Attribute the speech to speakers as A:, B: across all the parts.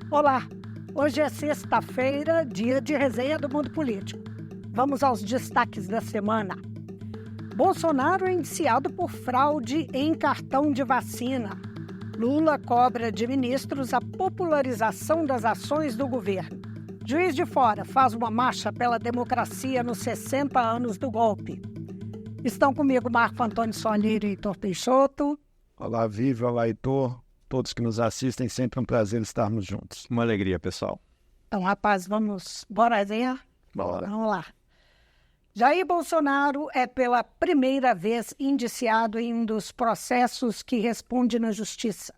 A: Olá, hoje é sexta-feira, dia de resenha do mundo político. Vamos aos destaques da semana. Bolsonaro é indiciado por fraude em cartão de vacina. Lula cobra de ministros a popularização das ações do governo. Juiz de Fora faz uma marcha pela democracia nos 60 anos do golpe. Estão comigo Marco Antônio Soalheiro e Heitor Peixoto.
B: Olá, Vivi, olá, Heitor. Todos que nos assistem, sempre um prazer estarmos juntos.
C: Uma alegria, pessoal.
A: Então, rapaz, bora resenhar?
B: Bora.
A: Vamos lá. Jair Bolsonaro é pela primeira vez indiciado em um dos processos que responde na Justiça.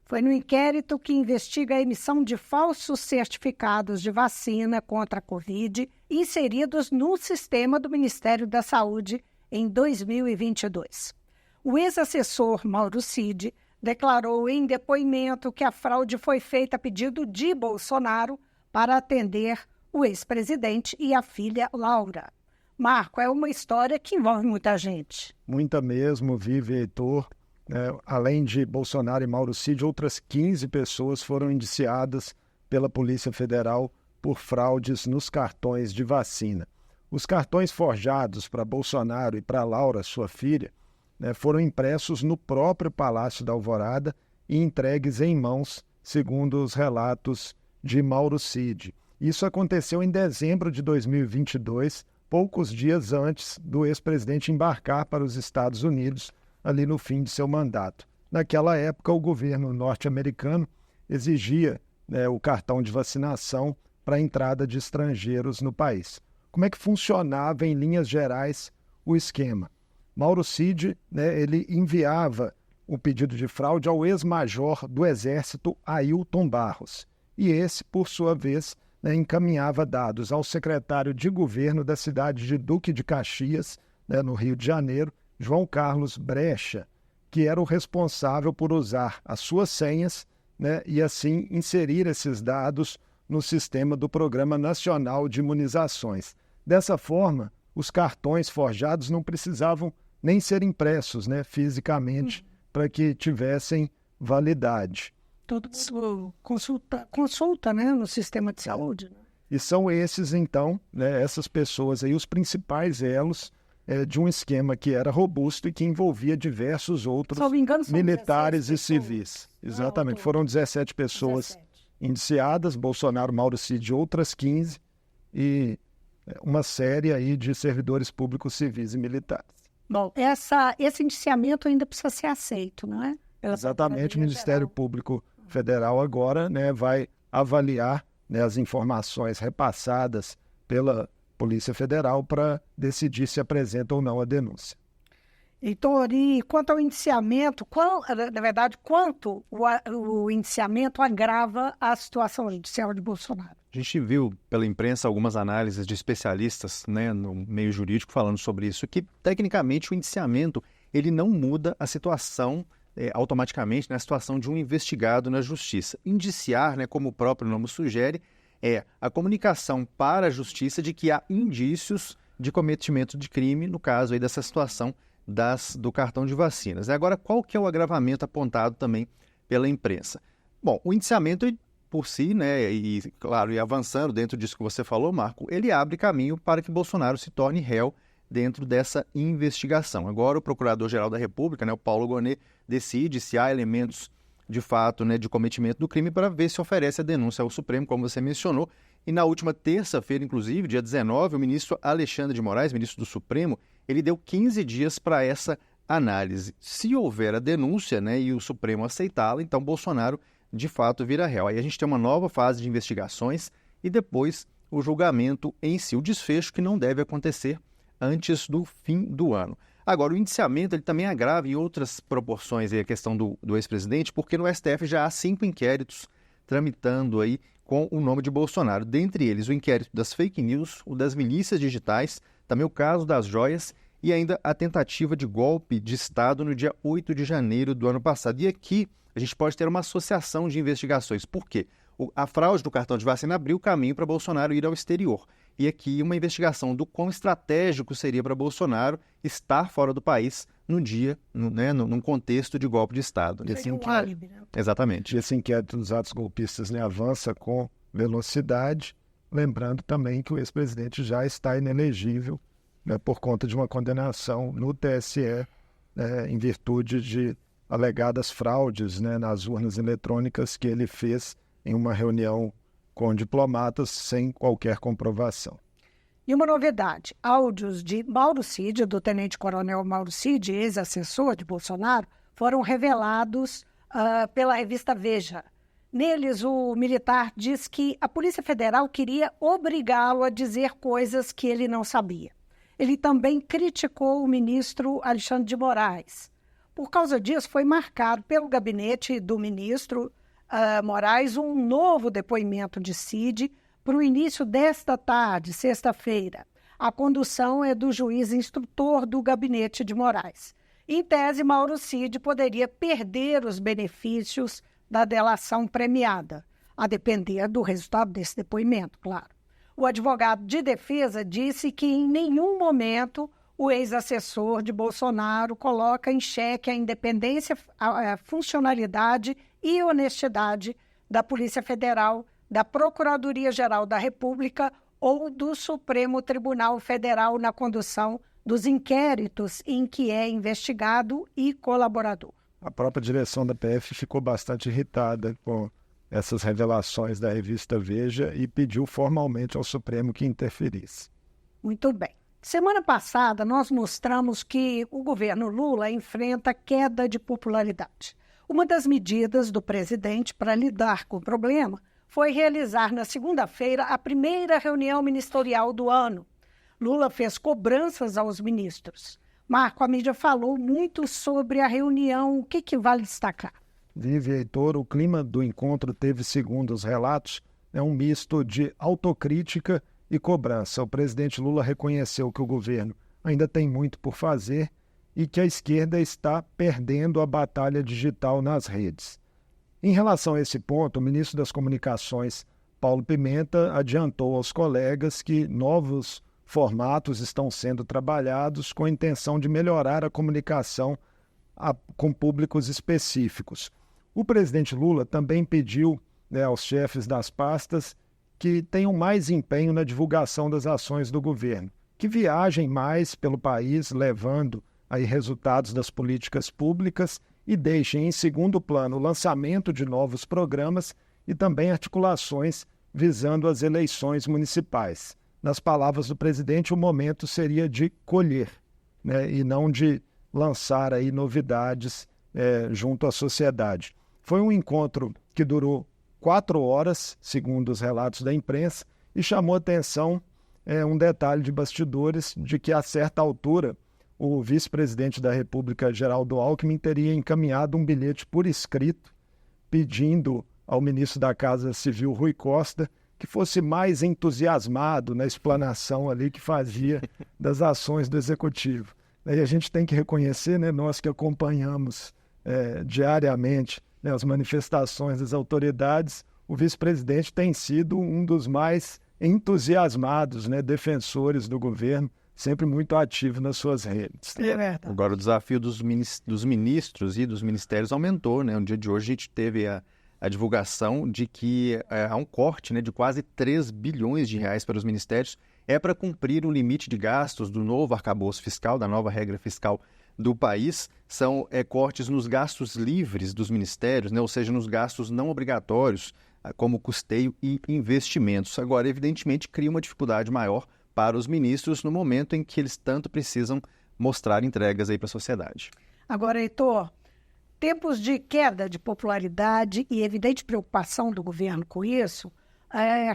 A: Foi no inquérito que investiga a emissão de falsos certificados de vacina contra a Covid inseridos no sistema do Ministério da Saúde em 2022. O ex-assessor Mauro Cid declarou em depoimento que a fraude foi feita a pedido de Bolsonaro para atender o ex-presidente e a filha Laura. Marco, é uma história que envolve muita gente.
B: Muita mesmo, Vivi, Heitor. Além de Bolsonaro e Mauro Cid, outras 15 pessoas foram indiciadas pela Polícia Federal por fraudes nos cartões de vacina. Os cartões forjados para Bolsonaro e para Laura, sua filha, foram impressos no próprio Palácio da Alvorada e entregues em mãos, segundo os relatos de Mauro Cid. Isso aconteceu em dezembro de 2022, poucos dias antes do ex-presidente embarcar para os Estados Unidos, ali no fim de seu mandato. Naquela época, o governo norte-americano exigia o cartão de vacinação para a entrada de estrangeiros no país. Como é que funcionava, em linhas gerais, o esquema? Mauro Cid, ele enviava o pedido de fraude ao ex-major do Exército, Ailton Barros. E esse, por sua vez, encaminhava dados ao secretário de governo da cidade de Duque de Caxias, no Rio de Janeiro, João Carlos Brecha, que era o responsável por usar as suas senhas e assim inserir esses dados no sistema do Programa Nacional de Imunizações. Dessa forma, os cartões forjados não precisavam nem ser impressos fisicamente para que tivessem validade.
A: Todo mundo consulta no sistema de saúde.
B: E são esses, então, essas pessoas aí, os principais elos de um esquema que era robusto e que envolvia diversos outros militares e civis. Exatamente, foram 17 pessoas indiciadas, Bolsonaro, Mauro Cid, outras 15, e uma série aí de servidores públicos civis e militares.
A: Bom, esse indiciamento ainda precisa ser aceito, não é?
B: Exatamente, o Ministério Público Federal agora vai avaliar as informações repassadas pela Polícia Federal para decidir se apresenta ou não a denúncia.
A: Heitor, e quanto ao indiciamento, quanto o indiciamento agrava a situação judicial de Bolsonaro?
C: A gente viu pela imprensa algumas análises de especialistas no meio jurídico falando sobre isso, que tecnicamente o indiciamento ele não muda a situação automaticamente na situação de um investigado na justiça. Indiciar, como o próprio nome sugere, é a comunicação para a justiça de que há indícios de cometimento de crime, no caso aí dessa situação do cartão de vacinas. Agora, qual que é o agravamento apontado também pela imprensa? Bom, o indiciamento por si, e claro, e avançando dentro disso que você falou, Marco, ele abre caminho para que Bolsonaro se torne réu dentro dessa investigação. Agora, o Procurador-Geral da República, o Paulo Gonet, decide se há elementos de fato de cometimento do crime para ver se oferece a denúncia ao Supremo, como você mencionou. E na última terça-feira, inclusive, dia 19, o ministro Alexandre de Moraes, ministro do Supremo, ele deu 15 dias para essa análise. Se houver a denúncia e o Supremo aceitá-la, então Bolsonaro de fato vira réu. Aí a gente tem uma nova fase de investigações e depois o julgamento em si, o desfecho que não deve acontecer antes do fim do ano. Agora, o indiciamento ele também agrava em outras proporções a questão do ex-presidente, porque no STF já há 5 inquéritos tramitando aí com o nome de Bolsonaro. Dentre eles, o inquérito das fake news, o das milícias digitais, também o caso das joias e ainda a tentativa de golpe de Estado no dia 8 de janeiro do ano passado. E aqui a gente pode ter uma associação de investigações. Por quê? A fraude do cartão de vacina abriu caminho para Bolsonaro ir ao exterior. e aqui uma investigação do quão estratégico seria para Bolsonaro estar fora do país no dia, num contexto de golpe de Estado.
A: Seria um álibi, né?
C: Exatamente.
B: Esse inquérito dos atos golpistas, né, avança com velocidade, lembrando também que o ex-presidente já está inelegível, né, por conta de uma condenação no TSE, em virtude de alegadas fraudes, né, nas urnas eletrônicas que ele fez em uma reunião com diplomatas sem qualquer comprovação.
A: E uma novidade, áudios de Mauro Cid, do tenente-coronel Mauro Cid, ex-assessor de Bolsonaro, foram revelados pela revista Veja. Neles, o militar diz que a Polícia Federal queria obrigá-lo a dizer coisas que ele não sabia. Ele também criticou o ministro Alexandre de Moraes. Por causa disso, foi marcado pelo gabinete do ministro Moraes um novo depoimento de Cid para o início desta tarde, sexta-feira. A condução é do juiz instrutor do gabinete de Moraes. Em tese, Mauro Cid poderia perder os benefícios da delação premiada, a depender do resultado desse depoimento, claro. O advogado de defesa disse que em nenhum momento o ex-assessor de Bolsonaro coloca em xeque a independência, a funcionalidade e honestidade da Polícia Federal, da Procuradoria-Geral da República ou do Supremo Tribunal Federal na condução dos inquéritos em que é investigado e colaborador.
B: A própria direção da PF ficou bastante irritada com essas revelações da revista Veja e pediu formalmente ao Supremo que interferisse.
A: Muito bem. Semana passada, nós mostramos que o governo Lula enfrenta queda de popularidade. Uma das medidas do presidente para lidar com o problema foi realizar na segunda-feira a primeira reunião ministerial do ano. Lula fez cobranças aos ministros. Marco, a mídia falou muito sobre a reunião. O que vale destacar?
B: Vive, Heitor, o clima do encontro teve, segundo os relatos, um misto de autocrítica e cobrança. O presidente Lula reconheceu que o governo ainda tem muito por fazer e que a esquerda está perdendo a batalha digital nas redes. Em relação a esse ponto, o ministro das Comunicações, Paulo Pimenta, adiantou aos colegas que novos formatos estão sendo trabalhados com a intenção de melhorar a comunicação com públicos específicos. O presidente Lula também pediu aos chefes das pastas que tenham mais empenho na divulgação das ações do governo, que viajem mais pelo país, levando aí resultados das políticas públicas e deixem em segundo plano o lançamento de novos programas e também articulações visando as eleições municipais. Nas palavras do presidente, o momento seria de colher, e não de lançar aí novidades junto à sociedade. Foi um encontro que durou 4 horas, segundo os relatos da imprensa, e chamou atenção um detalhe de bastidores de que, a certa altura, o vice-presidente da República, Geraldo Alckmin, teria encaminhado um bilhete por escrito pedindo ao ministro da Casa Civil, Rui Costa, que fosse mais entusiasmado na explanação ali que fazia das ações do Executivo. E a gente tem que reconhecer, nós que acompanhamos diariamente as manifestações das autoridades, o vice-presidente tem sido um dos mais entusiasmados defensores do governo, sempre muito ativo nas suas redes.
A: É verdade.
C: Agora, o desafio dos ministros e dos ministérios aumentou. No dia de hoje, a gente teve a divulgação de que há um corte de quase 3 bilhões de reais para os ministérios, para cumprir o limite de gastos do novo arcabouço fiscal, da nova regra fiscal do país. São cortes nos gastos livres dos ministérios, ou seja, nos gastos não obrigatórios, como custeio e investimentos. Agora, evidentemente, cria uma dificuldade maior para os ministros no momento em que eles tanto precisam mostrar entregas aí para a sociedade.
A: Agora, Heitor, tempos de queda de popularidade e evidente preocupação do governo com isso,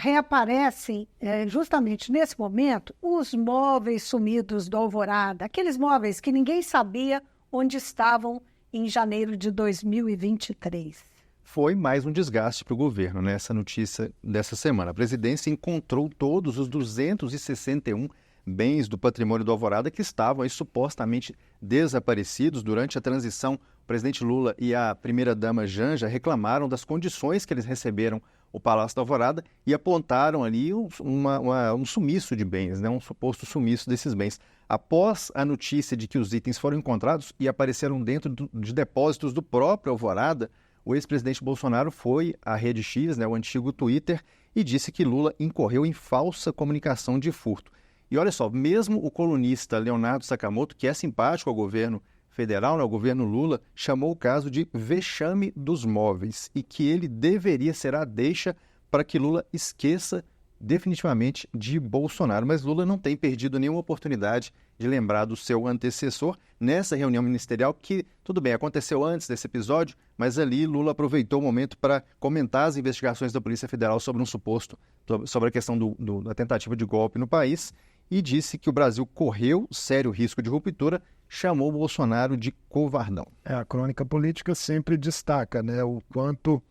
A: reaparecem justamente nesse momento os móveis sumidos do Alvorada, aqueles móveis que ninguém sabia onde estavam em janeiro de 2023.
C: Foi mais um desgaste para o governo, nessa notícia dessa semana. A presidência encontrou todos os 261 bens do patrimônio do Alvorada que estavam aí, supostamente desaparecidos durante a transição. O presidente Lula e a primeira-dama Janja reclamaram das condições que eles receberam o Palácio da Alvorada e apontaram ali um sumiço de bens, né? Um suposto sumiço desses bens. Após a notícia de que os itens foram encontrados e apareceram dentro de depósitos do próprio Alvorada, o ex-presidente Bolsonaro foi à Rede X, né, o antigo Twitter, e disse que Lula incorreu em falsa comunicação de furto. E olha só, mesmo o colunista Leonardo Sakamoto, que é simpático ao governo federal, né, ao governo Lula, chamou o caso de vexame dos móveis e que ele deveria ser a deixa para que Lula esqueça definitivamente de Bolsonaro. Mas Lula não tem perdido nenhuma oportunidade de lembrar do seu antecessor nessa reunião ministerial que, tudo bem, aconteceu antes desse episódio, mas ali Lula aproveitou o momento para comentar as investigações da Polícia Federal sobre sobre a questão da tentativa de golpe no país e disse que o Brasil correu sério risco de ruptura, chamou Bolsonaro de covardão.
B: A crônica política sempre destaca, né, o quanto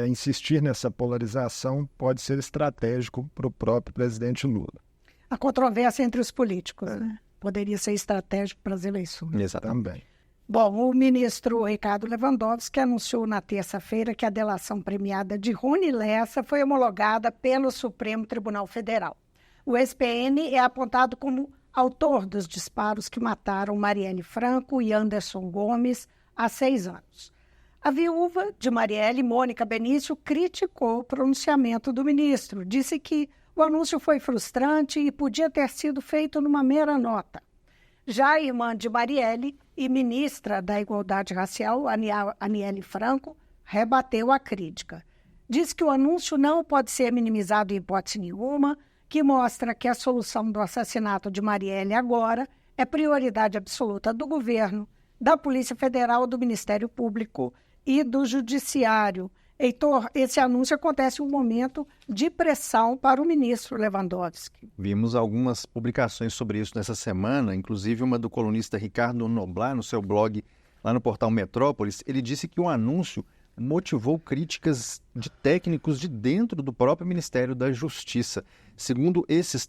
B: insistir nessa polarização pode ser estratégico para o próprio presidente Lula.
A: A controvérsia entre os políticos, né? Poderia ser estratégico para as eleições.
C: Exatamente.
B: Também.
A: Bom, o ministro Ricardo Lewandowski anunciou na terça-feira que a delação premiada de Rony Lessa foi homologada pelo Supremo Tribunal Federal. O ex-PN é apontado como autor dos disparos que mataram Marielle Franco e Anderson Gomes há 6 anos. A viúva de Marielle, Mônica Benício, criticou o pronunciamento do ministro. Disse que o anúncio foi frustrante e podia ter sido feito numa mera nota. Já a irmã de Marielle e ministra da Igualdade Racial, Aniele Franco, rebateu a crítica. Diz que o anúncio não pode ser minimizado em hipótese nenhuma, que mostra que a solução do assassinato de Marielle agora é prioridade absoluta do governo, da Polícia Federal, do Ministério Público e do Judiciário. Heitor, esse anúncio acontece em um momento de pressão para o ministro Lewandowski.
C: Vimos algumas publicações sobre isso nessa semana, inclusive uma do colunista Ricardo Noblar, no seu blog lá no portal Metrópolis. Ele disse que o anúncio motivou críticas de técnicos de dentro do próprio Ministério da Justiça. Segundo esses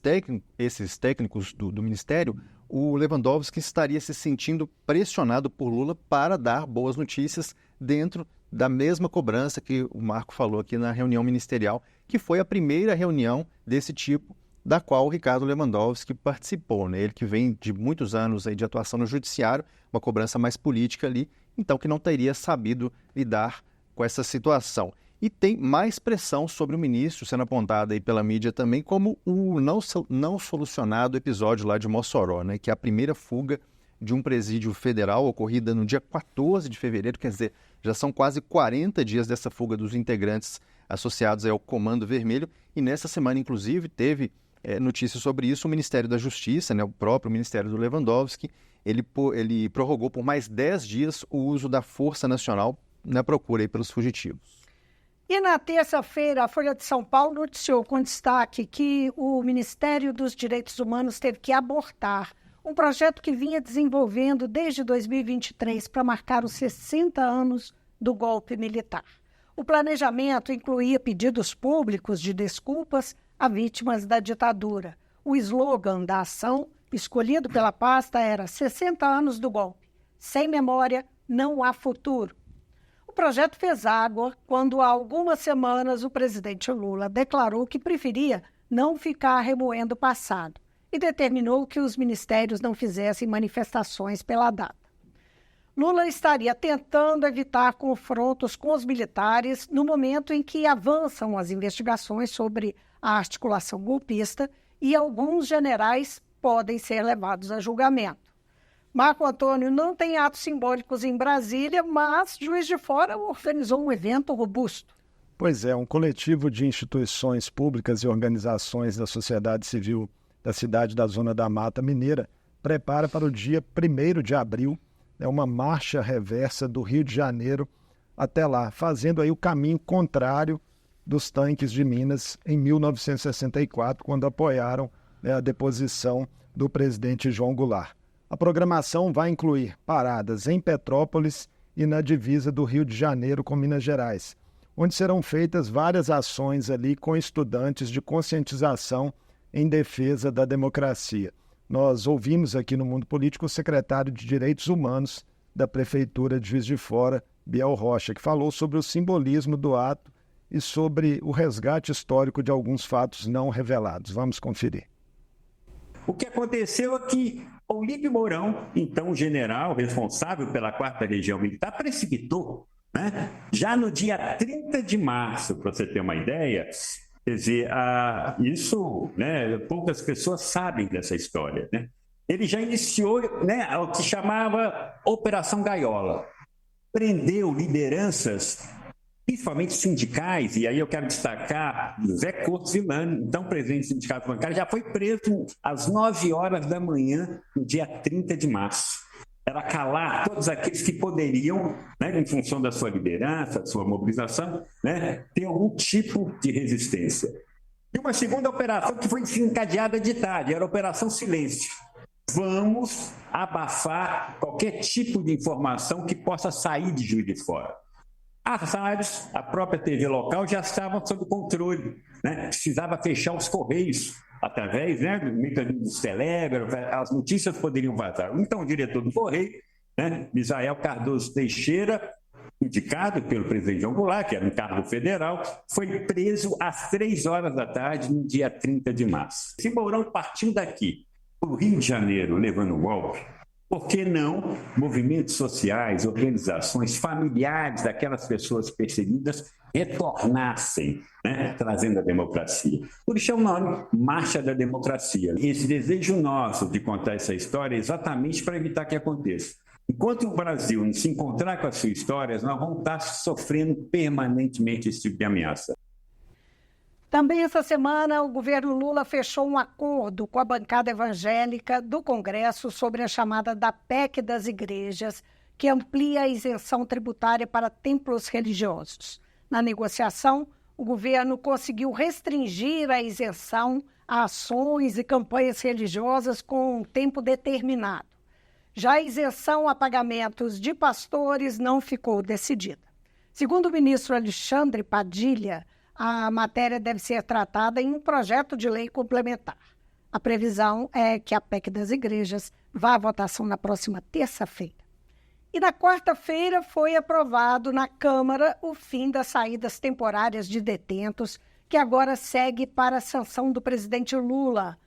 C: técnicos do Ministério, o Lewandowski estaria se sentindo pressionado por Lula para dar boas notícias dentro da mesma cobrança que o Marco falou aqui na reunião ministerial, que foi a primeira reunião desse tipo da qual o Ricardo Lewandowski participou, né? Ele que vem de muitos anos aí de atuação no judiciário, uma cobrança mais política ali, então que não teria sabido lidar com essa situação. E tem mais pressão sobre o ministro, sendo apontada aí pela mídia também como o não solucionado episódio lá de Mossoró, né? Que é a primeira fuga de um presídio federal ocorrida no dia 14 de fevereiro, quer dizer, já são quase 40 dias dessa fuga dos integrantes associados ao Comando Vermelho, e nessa semana, inclusive, teve notícias sobre isso. O Ministério da Justiça, né, o próprio Ministério do Lewandowski, ele prorrogou por mais 10 dias o uso da Força Nacional na procura aí pelos fugitivos.
A: E na terça-feira, a Folha de São Paulo noticiou com destaque que o Ministério dos Direitos Humanos teve que abortar um projeto que vinha desenvolvendo desde 2023 para marcar os 60 anos do golpe militar. O planejamento incluía pedidos públicos de desculpas a vítimas da ditadura. O slogan da ação, escolhido pela pasta, era 60 anos do golpe. Sem memória, não há futuro. O projeto fez água quando, há algumas semanas, o presidente Lula declarou que preferia não ficar remoendo o passado e determinou que os ministérios não fizessem manifestações pela data. Lula estaria tentando evitar confrontos com os militares no momento em que avançam as investigações sobre a articulação golpista e alguns generais podem ser levados a julgamento. Marco Antônio, não tem atos simbólicos em Brasília, mas Juiz de Fora organizou um evento robusto.
B: Pois é, um coletivo de instituições públicas e organizações da sociedade civil da cidade da Zona da Mata Mineira prepara para o dia 1º de abril uma marcha reversa do Rio de Janeiro até lá, fazendo aí o caminho contrário dos tanques de Minas em 1964, quando apoiaram a deposição do presidente João Goulart. A programação vai incluir paradas em Petrópolis e na divisa do Rio de Janeiro com Minas Gerais, onde serão feitas várias ações ali com estudantes de conscientização em defesa da democracia. Nós ouvimos aqui no Mundo Político o secretário de Direitos Humanos da Prefeitura de Juiz de Fora, Biel Rocha, que falou sobre o simbolismo do ato e sobre o resgate histórico de alguns fatos não revelados. Vamos conferir.
D: O que aconteceu é que Olímpio Mourão, então general responsável pela 4ª Região Militar, precipitou, né? Já no dia 30 de março, para você ter uma ideia, quer dizer, isso, né, poucas pessoas sabem dessa história, né? Ele já iniciou, né, o que chamava Operação Gaiola. Prendeu lideranças, principalmente sindicais, e aí eu quero destacar José Cortes Villani, então presidente do Sindicato Bancário, já foi preso às 9 horas da manhã, no dia 30 de março. Era calar todos aqueles que poderiam, né, em função da sua liderança, da sua mobilização, né, ter algum tipo de resistência. E uma segunda operação que foi desencadeada de tarde, era a Operação Silêncio. Vamos abafar qualquer tipo de informação que possa sair de Juiz de Fora. As rádios, a própria TV local já estavam sob controle, né? Precisava fechar os correios através, né, do mecanismo dos telégrafos, as notícias poderiam vazar. Então, o diretor do Correio, né, Misael Cardoso Teixeira, indicado pelo presidente João Goulart, que era um cargo federal, foi preso às 3 horas da tarde, no dia 30 de março. Se Mourão partiu daqui para o Rio de Janeiro levando o golpe, por que não movimentos sociais, organizações, familiares daquelas pessoas perseguidas retornassem, né, trazendo a democracia? Por isso é o nome Marcha da Democracia. Esse desejo nosso de contar essa história é exatamente para evitar que aconteça. Enquanto o Brasil não se encontrar com as suas histórias, nós vamos estar sofrendo permanentemente esse tipo de ameaça.
A: Também essa semana, o governo Lula fechou um acordo com a bancada evangélica do Congresso sobre a chamada da PEC das igrejas, que amplia a isenção tributária para templos religiosos. Na negociação, o governo conseguiu restringir a isenção a ações e campanhas religiosas com um tempo determinado. Já a isenção a pagamentos de pastores não ficou decidida. Segundo o ministro Alexandre Padilha, a matéria deve ser tratada em um projeto de lei complementar. A previsão é que a PEC das igrejas vá à votação na próxima terça-feira. E na quarta-feira foi aprovado na Câmara o fim das saídas temporárias de detentos, que agora segue para a sanção do presidente Lula.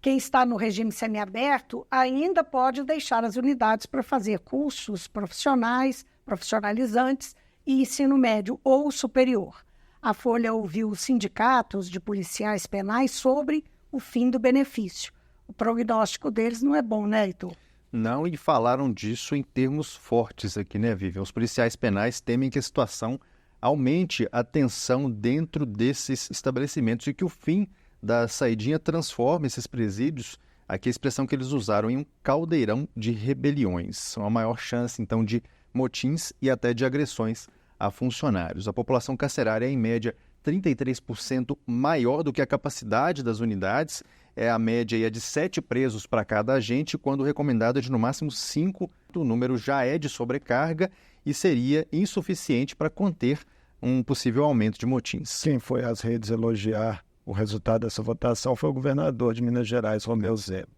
A: Quem está no regime semiaberto ainda pode deixar as unidades para fazer cursos profissionais, profissionalizantes e ensino médio ou superior. A Folha ouviu os sindicatos de policiais penais sobre o fim do benefício. O prognóstico deles não é bom, né, Heitor?
C: Não, e falaram disso em termos fortes aqui, né, Vivian? Os policiais penais temem que a situação aumente a tensão dentro desses estabelecimentos e que o fim da saidinha transforme esses presídios, aqui a expressão que eles usaram, em um caldeirão de rebeliões. Uma maior chance, então, de motins e até de agressões a funcionários. A população carcerária é, em média, 33% maior do que a capacidade das unidades. A média é de 7 presos para cada agente, quando o recomendado é de no máximo 5. O número já é de sobrecarga e seria insuficiente para conter um possível aumento de motins.
B: Quem foi às redes elogiar o resultado dessa votação foi o governador de Minas Gerais, Romeu Zema.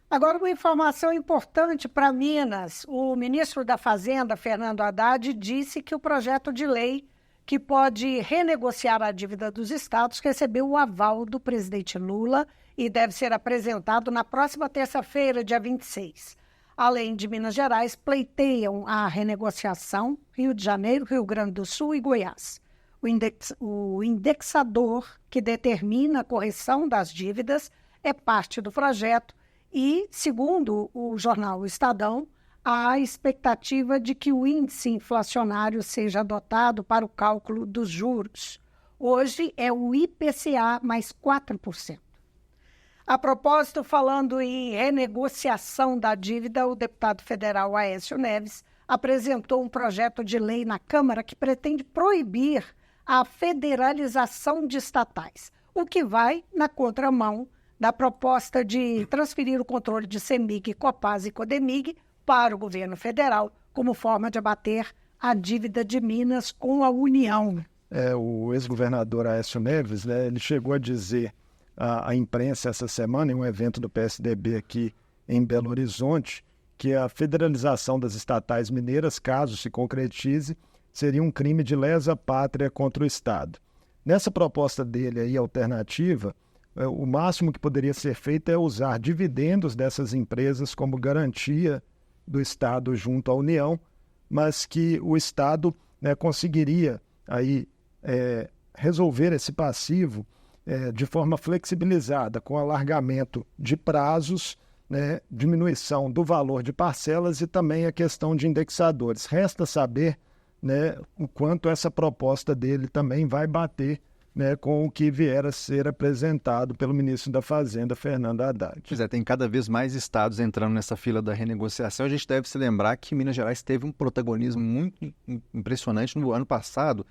A: Agora, uma informação importante para Minas. O ministro da Fazenda, Fernando Haddad, disse que o projeto de lei que pode renegociar a dívida dos estados recebeu o aval do presidente Lula e deve ser apresentado na próxima terça-feira, dia 26. Além de Minas Gerais, pleiteiam a renegociação Rio de Janeiro, Rio Grande do Sul e Goiás. O indexador que determina a correção das dívidas é parte do projeto e, segundo o jornal O Estadão, há expectativa de que o índice inflacionário seja adotado para o cálculo dos juros. Hoje é o IPCA mais 4%. A propósito, falando em renegociação da dívida, o deputado federal Aécio Neves apresentou um projeto de lei na Câmara que pretende proibir a federalização de estatais, o que vai na contramão da proposta de transferir o controle de CEMIG, Copasa e Codemig para o governo federal, como forma de abater a dívida de Minas com a União.
B: O ex-governador Aécio Neves, né, ele chegou a dizer à imprensa essa semana, em um evento do PSDB aqui em Belo Horizonte, que a federalização das estatais mineiras, caso se concretize, seria um crime de lesa pátria contra o Estado. Nessa proposta dele aí, alternativa, o máximo que poderia ser feito é usar dividendos dessas empresas como garantia do Estado junto à União, mas que o Estado, né, conseguiria aí, resolver esse passivo de forma flexibilizada, com alargamento de prazos, né, diminuição do valor de parcelas e também a questão de indexadores. Resta saber, né, o quanto essa proposta dele também vai bater, né, com o que vier a ser apresentado pelo ministro da Fazenda, Fernando Haddad.
C: Pois é, tem cada vez mais estados entrando nessa fila da renegociação. A gente deve se lembrar que Minas Gerais teve um protagonismo muito impressionante no ano passado,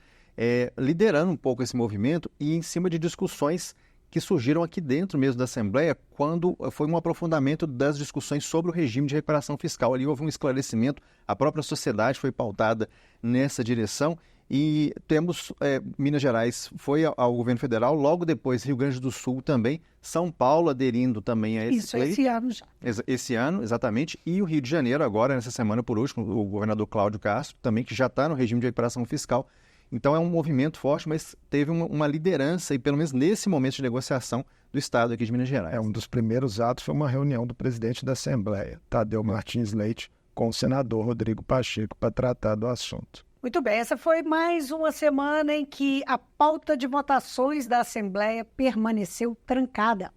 C: liderando um pouco esse movimento e em cima de discussões que surgiram aqui dentro mesmo da Assembleia, quando foi um aprofundamento das discussões sobre o regime de recuperação fiscal. Ali houve um esclarecimento, a própria sociedade foi pautada nessa direção e temos Minas Gerais foi ao governo federal, logo depois Rio Grande do Sul também, São Paulo aderindo também a esse pleito.
A: Esse ano já.
C: Esse ano, exatamente, e o Rio de Janeiro agora, nessa semana por último, o governador Cláudio Castro também, que já está no regime de recuperação fiscal. Então é um movimento forte, mas teve uma liderança, e pelo menos nesse momento de negociação, do Estado aqui de Minas Gerais.
B: Um dos primeiros atos foi uma reunião do presidente da Assembleia, Tadeu Martins Leite, com o senador Rodrigo Pacheco para tratar do assunto.
A: Muito bem, essa foi mais uma semana em que a pauta de votações da Assembleia permaneceu trancada.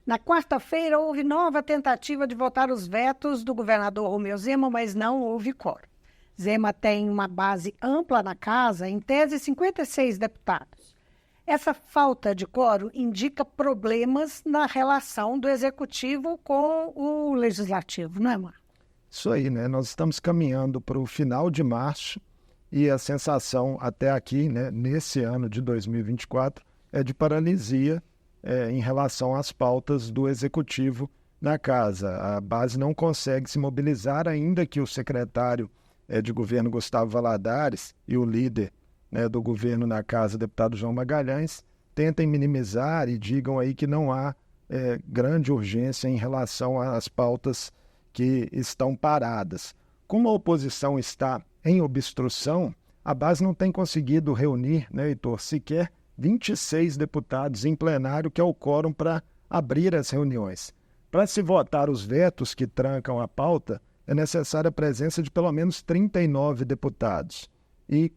A: Na quarta-feira, houve nova tentativa de votar os vetos do governador Romeu Zema, mas não houve quórum. Zema tem uma base ampla na casa, em tese 56 deputados. Essa falta de quórum indica problemas na relação do Executivo com o Legislativo, não é, Mar?
B: Isso aí, né? Nós estamos caminhando para o final de março e a sensação até aqui, né, nesse ano de 2024, é de paralisia em relação às pautas do Executivo na casa. A base não consegue se mobilizar, ainda que o secretário de governo Gustavo Valadares e o líder, né, do governo na casa, deputado João Magalhães, tentem minimizar e digam aí que não há grande urgência em relação às pautas que estão paradas. Como a oposição está em obstrução, a base não tem conseguido reunir, né, Heitor, sequer 26 deputados em plenário, que é o quórum para abrir as reuniões. Para se votar os vetos que trancam a pauta, é necessária a presença de pelo menos 39 deputados. E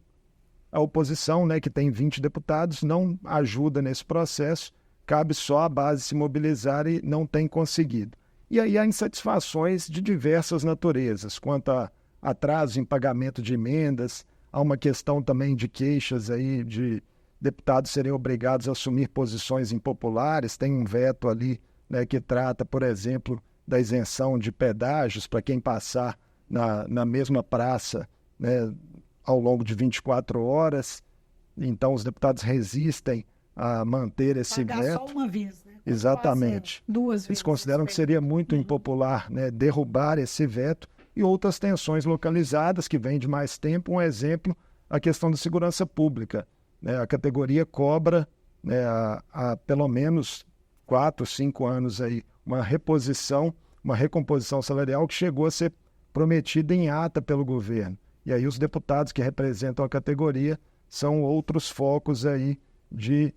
B: a oposição, né, que tem 20 deputados, não ajuda nesse processo, cabe só à base se mobilizar e não tem conseguido. E aí há insatisfações de diversas naturezas, quanto a atraso em pagamento de emendas, há uma questão também de queixas aí de deputados serem obrigados a assumir posições impopulares, tem um veto ali, né, que trata, por exemplo, da isenção de pedágios para quem passar na mesma praça, né, ao longo de 24 horas. Então, os deputados resistem a manter esse
A: Pagar
B: veto.
A: só uma vez, né?
B: Exatamente.
A: Duas vezes.
B: Eles consideram que seria muito impopular, né, derrubar esse veto, e outras tensões localizadas que vêm de mais tempo. Um exemplo, a questão da segurança pública, né? A categoria cobra, né, há pelo menos 4, 5 anos aí, uma recomposição salarial que chegou a ser prometida em ata pelo governo. E aí os deputados que representam a categoria são outros focos aí de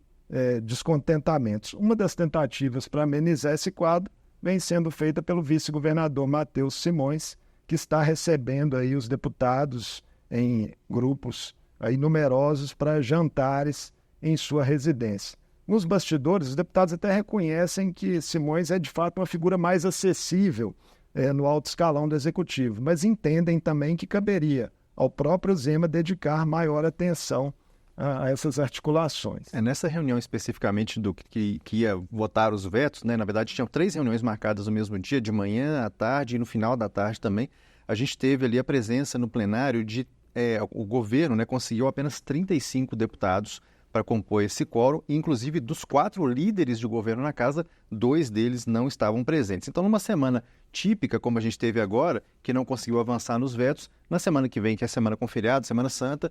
B: descontentamentos. Uma das tentativas para amenizar esse quadro vem sendo feita pelo vice-governador Matheus Simões, que está recebendo aí os deputados em grupos aí numerosos para jantares em sua residência. Nos bastidores, os deputados até reconhecem que Simões é de fato uma figura mais acessível no alto escalão do Executivo, mas entendem também que caberia ao próprio Zema dedicar maior atenção a essas articulações.
C: Nessa reunião especificamente do que ia votar os vetos, né, na verdade tinham 3 reuniões marcadas no mesmo dia, de manhã, à tarde e no final da tarde também. A gente teve ali a presença no plenário de o governo, né, conseguiu apenas 35 deputados para compor esse quórum, e inclusive dos 4 líderes de governo na casa, 2 deles não estavam presentes. Então, numa semana típica, como a gente teve agora, que não conseguiu avançar nos vetos, na semana que vem, que é a semana com feriado, Semana Santa,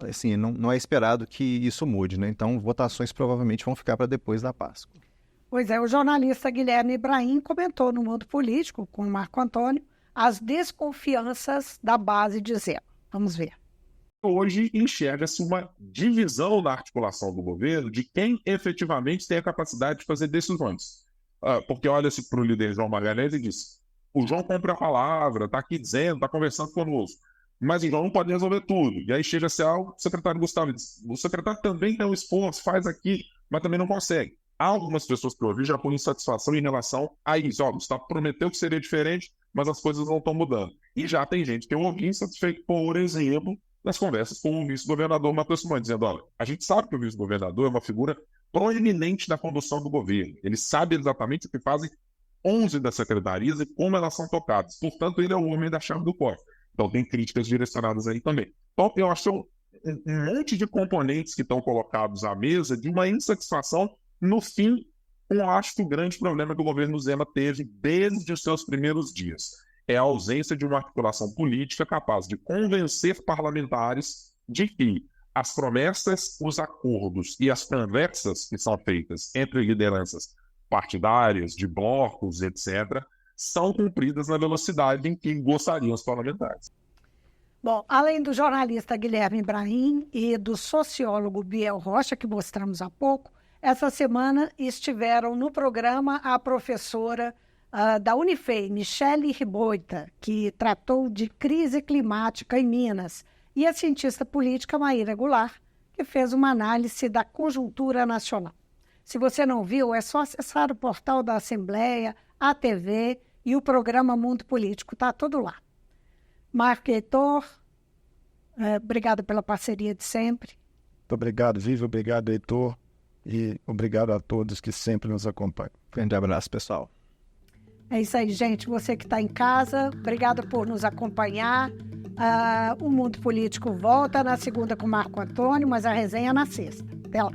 C: assim, não é esperado que isso mude, né? Então, votações provavelmente vão ficar para depois da Páscoa.
A: Pois é, o jornalista Guilherme Ibrahim comentou no Mundo Político, com o Marco Antônio, as desconfianças da base de Zema. Vamos ver.
E: hoje enxerga-se uma divisão da articulação do governo de quem efetivamente tem a capacidade de fazer decisões. Porque olha-se para o líder João Magalhães e diz: o João compra a palavra, está aqui dizendo, está conversando conosco, mas o João não pode resolver tudo. E aí chega-se ao secretário Gustavo e diz: o secretário também tem um esforço, faz aqui, mas também não consegue. Há algumas pessoas que eu ouvi já com insatisfação em relação a isso. Gustavo prometeu que seria diferente, mas as coisas não estão mudando. E já tem gente que eu ouvi insatisfeito, por exemplo, nas conversas com o vice-governador Matheus Simões, dizendo: olha, a gente sabe que o vice-governador é uma figura proeminente da condução do governo. Ele sabe exatamente o que fazem 11 das secretarias e como elas são tocadas. Portanto, ele é o homem da chave do cofre. Então, tem críticas direcionadas aí também. Então, eu acho um monte de componentes que estão colocados à mesa de uma insatisfação. No fim, eu acho que o grande problema que o governo Zema teve desde os seus primeiros dias é a ausência de uma articulação política capaz de convencer parlamentares de que as promessas, os acordos e as conversas que são feitas entre lideranças partidárias, de blocos, etc., são cumpridas na velocidade em que gostariam os parlamentares.
A: Bom, além do jornalista Guilherme Brahim e do sociólogo Biel Rocha, que mostramos há pouco, essa semana estiveram no programa a professora da Unifei, Michele Riboita, que tratou de crise climática em Minas, e a cientista política Maíra Goulart, que fez uma análise da conjuntura nacional. Se você não viu, é só acessar o portal da Assembleia, a TV e o programa Mundo Político, está tudo lá. Marco e Heitor, obrigado pela parceria de sempre.
B: Muito obrigado, Vivi, obrigado, Heitor, e obrigado a todos que sempre nos acompanham.
C: Grande abraço, pessoal.
A: É isso aí, gente. Você que está em casa, obrigada por nos acompanhar. O Mundo Político volta na segunda com o Marco Antônio, mas a resenha é na sexta. Até lá.